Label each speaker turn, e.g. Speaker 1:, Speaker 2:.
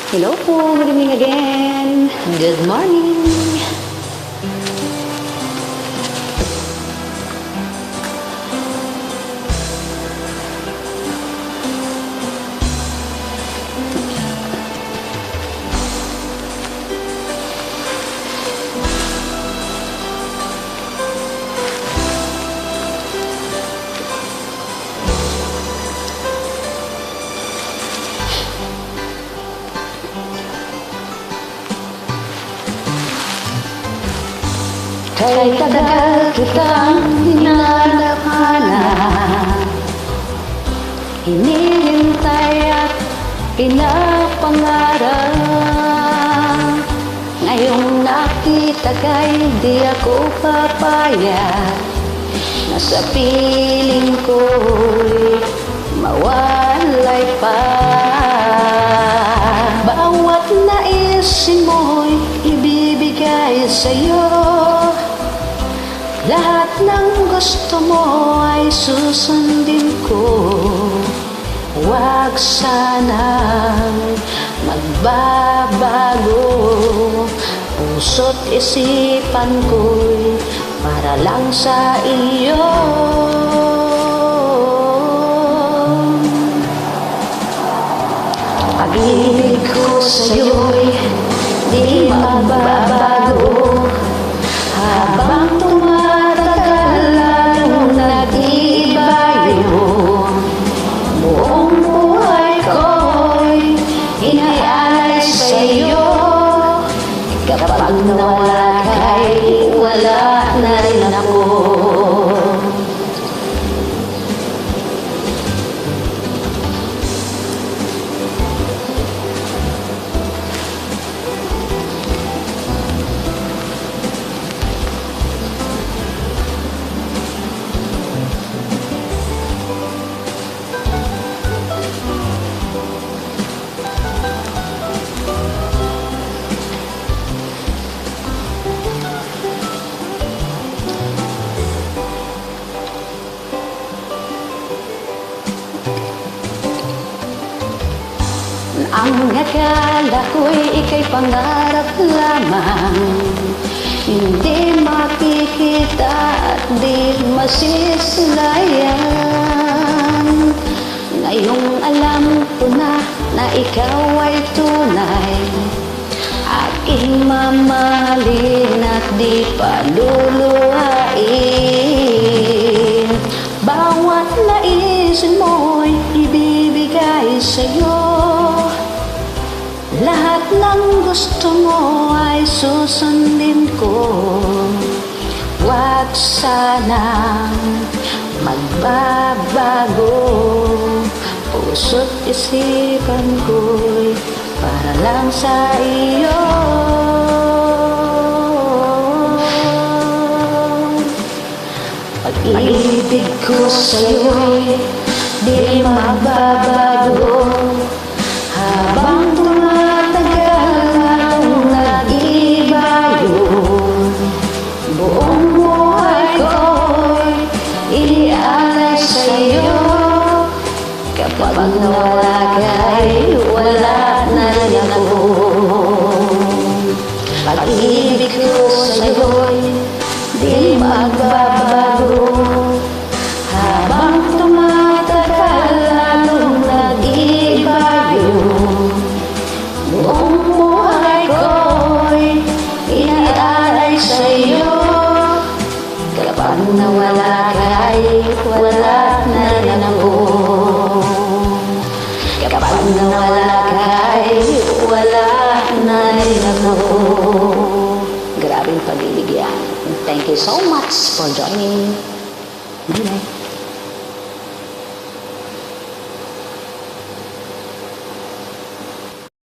Speaker 1: Hello po, good evening again. Good morning. Kay tagal kitang hinanap-hanap, hinihintay at pinapangarap. Ngayong nakita kay di ako papayag, na sa piling ko'y mawalay pa. Bawat naisin mo'y ibibigay sa'yo, lahat ng gusto mo ay susundin ko. Huwag sanang magbabago, puso't isipan ko'y para lang sa iyo. Pag-ibig ko sa'yo'y di magbabago, habang tumatagal lalong nag-iiba yun. Buong buhay ko'y inaalay sa'yo, kapag nawala ka'y wala na rin ako. Ang akala ko'y ika'y pangarap lamang, hindi makikita at di masisilayan. Ngayong alam ko na ikaw ay tunay, aking mamahalin at di paluluhain. Bawat naisin mo'y ibibigay sa'yo, lahat ng gusto mo ay susundin ko. Huwag sanang magbabago, puso't isipan ko'y para lang sa iyo. Pag-ibig ko sa'yo'y di magbabago, habang buong buhay ko'y iniaalay sa'yo, kapag nawala ka'y wala na rin ako. Pag-ibig ko sa'yo'y di magbabago, habang tumatagal lalong nag-iiba yun. Buong buhay ko'y iniaalay sa'yo, kapag nawala ka'y wala na rin ako. Kapag nawala ka'y wala na rin ako. Grabing pag-ibig yan. Thank you so much for joining. Good night.